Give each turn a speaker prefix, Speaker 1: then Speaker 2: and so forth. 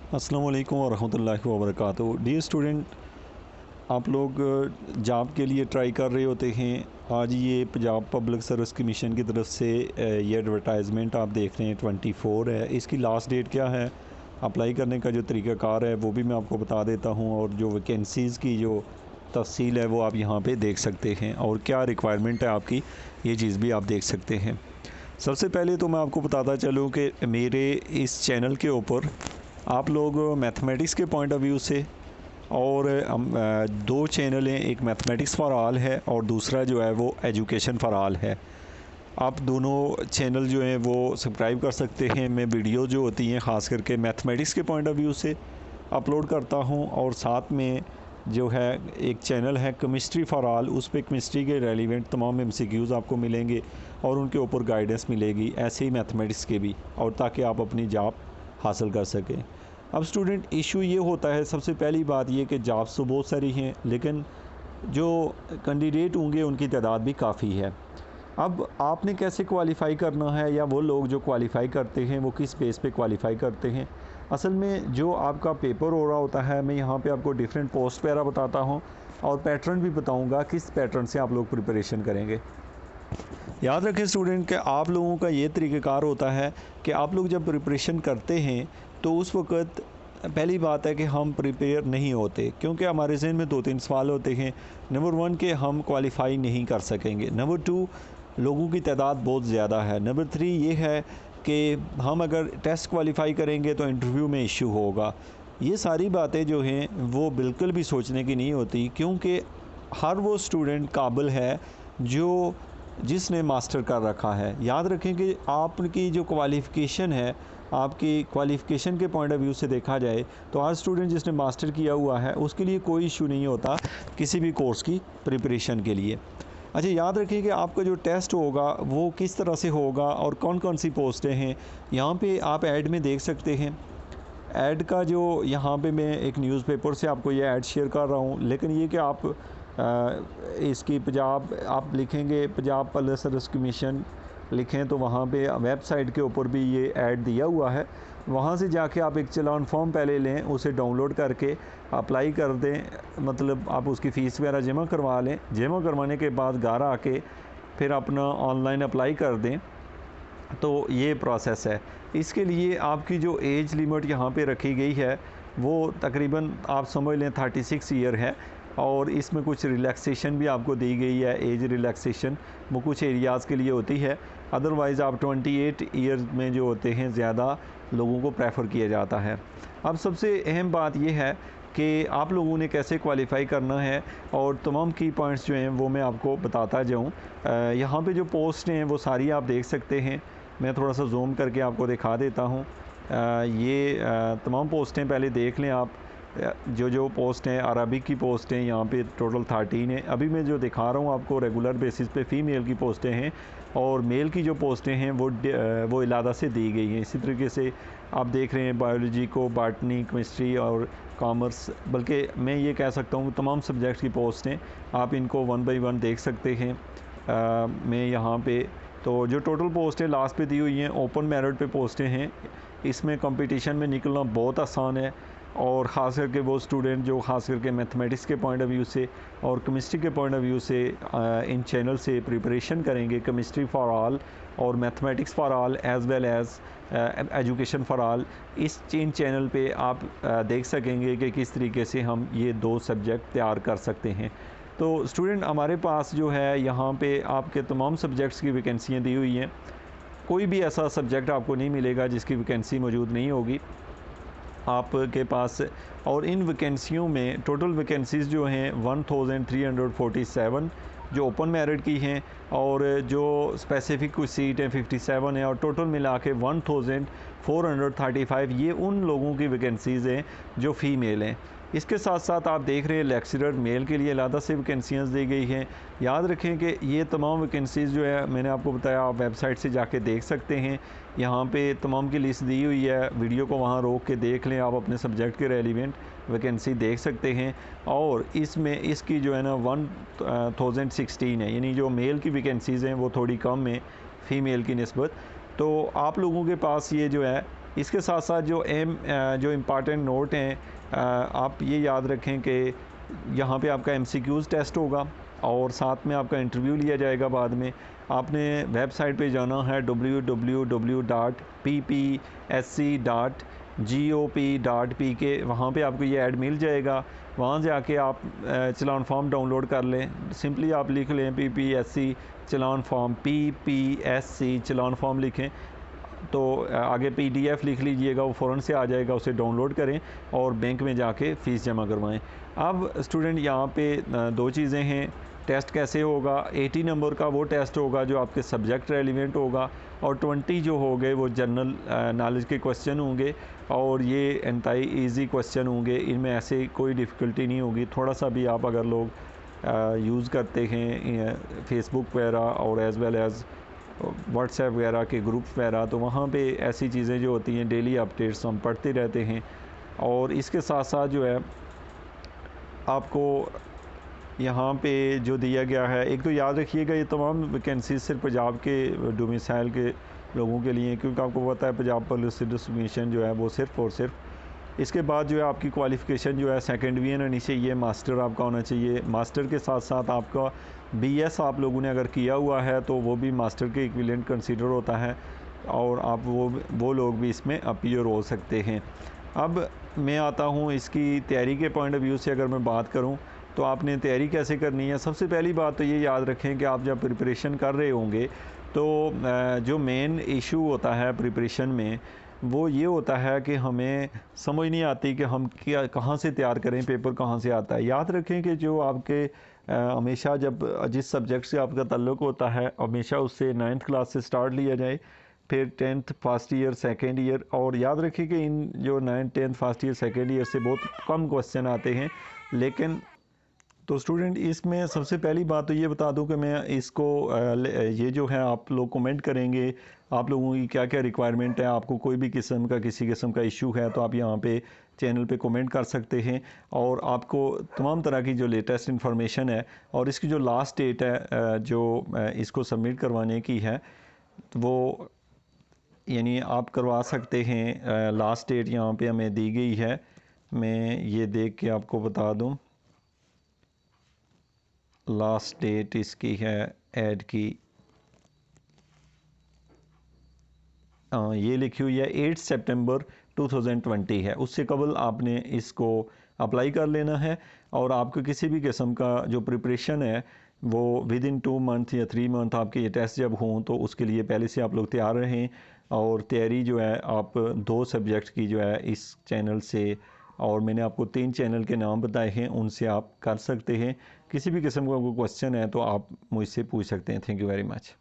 Speaker 1: अस्सलाम वालेकुम वरहमतुल्लाहि वबरकातुहू। डियर स्टूडेंट, आप लोग जॉब के लिए ट्राई कर रहे होते हैं। आज ये पंजाब पब्लिक सर्विस कमीशन की तरफ से ये एडवर्टाइजमेंट आप देख रहे हैं 24 है। इसकी लास्ट डेट क्या है, अप्लाई करने का जो तरीक़ाकार है वो भी मैं आपको बता देता हूँ, और जो वैकेंसीज़ की जो तफसील है वो आप यहाँ पे देख सकते हैं, और क्या रिक्वायरमेंट है आपकी, ये चीज़ भी आप देख सकते हैं। सबसे पहले तो मैं आपको बताता चलूँ कि मेरे इस चैनल के ऊपर आप लोग मैथमेटिक्स के पॉइंट ऑफ व्यू से, और दो चैनल हैं, एक मैथमेटिक्स फॉर ऑल है और दूसरा जो है वो एजुकेशन फॉर ऑल है। आप दोनों चैनल जो हैं वो सब्सक्राइब कर सकते हैं। मैं वीडियो जो होती हैं ख़ास करके मैथमेटिक्स के पॉइंट ऑफ व्यू से अपलोड करता हूं, और साथ में जो है एक चैनल है केमिस्ट्री फॉर ऑल, उस पर केमिस्ट्री के रेलिवेंट तमाम MCQs आपको मिलेंगे और उनके ऊपर गाइडेंस मिलेगी, ऐसे ही मैथमेटिक्स के भी, और ताकि आप अपनी जॉब हासिल कर सकें। अब स्टूडेंट, इशू ये होता है, सबसे पहली बात ये कि जॉब्स तो बहुत सारी हैं, लेकिन जो कैंडिडेट होंगे उनकी तादाद भी काफ़ी है। अब आपने कैसे क्वालिफ़ाई करना है, या वो लोग जो क्वालिफ़ाई करते हैं वो किस बेस पे क्वालिफ़ाई करते हैं। असल में जो आपका पेपर हो रहा होता है, मैं यहाँ पे आपको डिफरेंट पोस्ट वगैरह बताता हूँ और पैटर्न भी बताऊँगा किस पैटर्न से आप लोग प्रिपरेशन करेंगे। याद रखें स्टूडेंट कि आप लोगों का ये तरीक़ाकार होता है कि आप लोग जब प्रिपरेशन करते हैं तो उस वक़्त पहली बात है कि हम प्रिपेयर नहीं होते, क्योंकि हमारे ज़हन में 2-3 सवाल होते हैं। नंबर 1 कि हम क्वालिफ़ाई नहीं कर सकेंगे, नंबर 2 लोगों की तादाद बहुत ज़्यादा है, नंबर 3 ये है कि हम अगर टेस्ट क्वालिफ़ाई करेंगे तो इंटरव्यू में इशू होगा। ये सारी बातें जो हैं वो बिल्कुल भी सोचने की नहीं होती, क्योंकि हर वो स्टूडेंट काबिल है जो जिसने मास्टर कर रखा है। याद रखें कि आपकी जो क्वालिफ़िकेशन है, आपकी क्वालिफ़िकेशन के पॉइंट ऑफ व्यू से देखा जाए तो हर स्टूडेंट जिसने मास्टर किया हुआ है उसके लिए कोई इशू नहीं होता किसी भी कोर्स की प्रिपरेशन के लिए। अच्छा, याद रखिए कि आपका जो टेस्ट होगा वो किस तरह से होगा और कौन कौन सी पोस्टें हैं, यहाँ पे आप ऐड में देख सकते हैं। ऐड का जो यहाँ पे मैं एक न्यूज़पेपर से आपको ये ऐड शेयर कर रहा हूँ, लेकिन ये कि आप इसकी पंजाब आप लिखेंगे, पंजाब पब्लिक सर्विस कमीशन लिखें तो वहाँ पे वेबसाइट के ऊपर भी ये ऐड दिया हुआ है। वहाँ से जाके आप एक चलान फॉर्म पहले लें, उसे डाउनलोड करके अप्लाई कर दें, मतलब आप उसकी फ़ीस वगैरह जमा करवा लें। जमा करवाने के बाद घर आके फिर अपना ऑनलाइन अप्लाई कर दें। तो ये प्रोसेस है। इसके लिए आपकी जो एज लिमिट यहाँ पे रखी गई है वो तकरीबन आप समझ लें 36 ईयर है, और इसमें कुछ रिलैक्सेशन भी आपको दी गई है। एज रिलैक्सेशन वो कुछ एरियाज़ के लिए होती है, अदरवाइज़ आप 28 ईयर में जो होते हैं ज़्यादा लोगों को प्रेफर किया जाता है। अब सबसे अहम बात यह है कि आप लोगों ने कैसे क्वालिफ़ाई करना है, और तमाम की पॉइंट्स जो हैं वो मैं आपको बताता जाऊँ। यहाँ पे जो पोस्ट हैं वो सारी आप देख सकते हैं। मैं थोड़ा सा जूम करके आपको दिखा देता हूँ। ये तमाम पोस्टें पहले देख लें आप। जो पोस्ट हैं अरबिक की पोस्ट हैं, यहाँ पे टोटल 13 है। अभी मैं जो दिखा रहा हूँ आपको रेगुलर बेसिस पे फ़ीमेल की पोस्टें हैं, और मेल की जो पोस्टें हैं वो इलादा से दी गई हैं। इसी तरीके से आप देख रहे हैं बायोलॉजी को, बॉटनी, केमिस्ट्री और कॉमर्स, बल्कि मैं ये कह सकता हूँ तमाम सब्जेक्ट्स की पोस्ट हैं। आप इनको 1 बाई 1 देख सकते हैं। मैं यहाँ पे तो जो टोटल पोस्टें लास्ट पे दी हुई हैं ओपन मेरिट पे पोस्टें हैं। इसमें कंपटीशन में निकलना बहुत आसान है, और ख़ास करके वो स्टूडेंट जो ख़ास करके मैथमेटिक्स के पॉइंट ऑफ व्यू से और केमिस्ट्री के पॉइंट ऑफ व्यू से इन चैनल से प्रिपरेशन करेंगे, केमिस्ट्री फॉर ऑल और mathematics for all as well as education for all, in channel पे आप देख सकेंगे कि किस तरीके से हम ये 2 सब्जेक्ट तैयार कर सकते हैं। तो स्टूडेंट, हमारे पास जो है यहाँ पे आपके तमाम सब्जेक्ट्स की वैकेंसियाँ दी हुई हैं। कोई भी ऐसा सब्जेक्ट आपको नहीं मिलेगा जिसकी वैकेंसी मौजूद नहीं होगी आपके पास। और इन वैकेंसियों में टोटल वैकेंसीज़ जो हैं 1347 जो ओपन मेरिट की हैं, और जो स्पेसिफ़िक कुछ सीट हैं 57 है, और टोटल मिला के 1435 ये उन लोगों की वैकेंसीज़ हैं जो फ़ीमेल हैं। इसके साथ साथ आप देख रहे हैं लेक्चरर मेल के लिए अलग से वैकेंसियाँ दी गई हैं। याद रखें कि ये तमाम वैकेंसीज़ जो है मैंने आपको बताया, आप वेबसाइट से जाके देख सकते हैं। यहाँ पे तमाम की लिस्ट दी हुई है, वीडियो को वहाँ रोक के देख लें, आप अपने सब्जेक्ट के रेलिवेंट वैकेंसी देख सकते हैं। और इसमें इसकी जो है ना 1016 है, यानी जो मेल की वैकेंसीज़ हैं वो थोड़ी कम है फ़ीमेल की निस्बत। तो आप लोगों के पास ये जो है इसके साथ साथ जो इम्पॉर्टेंट नोट हैं, आप ये याद रखें कि यहाँ पे आपका MCQs टेस्ट होगा और साथ में आपका इंटरव्यू लिया जाएगा बाद में। आपने वेबसाइट पे जाना है www.ppsc.gop.pk, वहाँ पे आपको ये ऐड मिल जाएगा। वहाँ से आके आप चलान फॉर्म डाउनलोड कर लें। सिंपली आप लिख लें PPSC चलान फॉर्म, PPSC चलान फॉर्म लिखें तो आगे PDF लिख लीजिएगा, वो फ़ौरन से आ जाएगा, उसे डाउनलोड करें और बैंक में जाके फ़ीस जमा करवाएं। अब स्टूडेंट यहाँ पे दो चीज़ें हैं। टेस्ट कैसे होगा? 80 नंबर का वो टेस्ट होगा जो आपके सब्जेक्ट रेलिवेंट होगा और 20 जो हो गए वो जनरल नॉलेज के क्वेश्चन होंगे और ये इंतहाई ईजी क्वेश्चन होंगे। इनमें ऐसे कोई डिफ़िकल्टी नहीं होगी। थोड़ा सा भी आप अगर लोग यूज़ करते हैं फेसबुक वगैरह और एज़ वेल एज़ व्हाट्सएप वगैरह के ग्रुप वगैरह, तो वहाँ पे ऐसी चीज़ें जो होती हैं डेली अपडेट्स हम पढ़ते रहते हैं। और इसके साथ साथ जो है आपको यहाँ पे जो दिया गया है, एक तो याद रखिएगा ये तमाम वैकेंसीज सिर्फ पंजाब के डोमिसाइल के लोगों के लिए, क्योंकि आपको पता है पंजाब पब्लिक सर्विस कमीशन जो है वो सिर्फ और सिर्फ। इसके बाद जो है आपकी क्वालिफ़िकेशन जो है सेकेंड डिवीज़न होनी चाहिए, मास्टर आपका होना चाहिए। मास्टर के साथ साथ आपका BS आप लोगों ने अगर किया हुआ है तो वो भी मास्टर के इक्विवेलेंट कंसीडर होता है और आप वो लोग भी इसमें अपीयर हो सकते हैं। अब मैं आता हूँ इसकी तैयारी के पॉइंट ऑफ व्यू से। अगर मैं बात करूँ तो आपने तैयारी कैसे करनी है, सबसे पहली बात तो ये याद रखें कि आप जब प्रिपरेशन कर रहे होंगे तो जो मेन इशू होता है प्रिपरेशन में वो ये होता है कि हमें समझ नहीं आती कि हम क्या कहाँ से तैयार करें, पेपर कहाँ से आता है। याद रखें कि जो आपके हमेशा जब जिस सब्जेक्ट से आपका ताल्लुक़ होता है हमेशा उससे 9th क्लास से स्टार्ट लिया जाए, फिर 10th first year, second year. और याद रखिए कि इन जो 9th 10th first year second year से बहुत कम क्वेश्चन आते हैं। लेकिन तो स्टूडेंट इसमें सबसे पहली बात तो ये बता दूं कि मैं इसको ये जो है आप लोग कमेंट करेंगे आप लोगों की क्या क्या रिक्वायरमेंट है। आपको कोई भी किस्म का किसी किस्म का इशू है तो आप यहाँ पे चैनल पे कमेंट कर सकते हैं और आपको तमाम तरह की जो लेटेस्ट इन्फॉर्मेशन है और इसकी जो लास्ट डेट है जो इसको सबमिट करवाने की है वो यानी आप करवा सकते हैं। लास्ट डेट यहाँ पे हमें दी गई है, मैं ये देख के आपको बता दूँ। लास्ट डेट इसकी है ऐड की, ये लिखी हुई है 8 सितंबर 2020 है। उससे कबल आपने इसको अप्लाई कर लेना है और आपको किसी भी किस्म का जो प्रिपरेशन है वो विद इन 2 मंथ या 3 मंथ आपके ये टेस्ट जब हों तो उसके लिए पहले से आप लोग तैयार रहें। और तैयारी जो है आप 2 सब्जेक्ट की जो है इस चैनल से, और मैंने आपको 3 चैनल के नाम बताए हैं, उनसे आप कर सकते हैं। किसी भी किस्म का कोई क्वेश्चन है तो आप मुझसे पूछ सकते हैं। Thank you very much.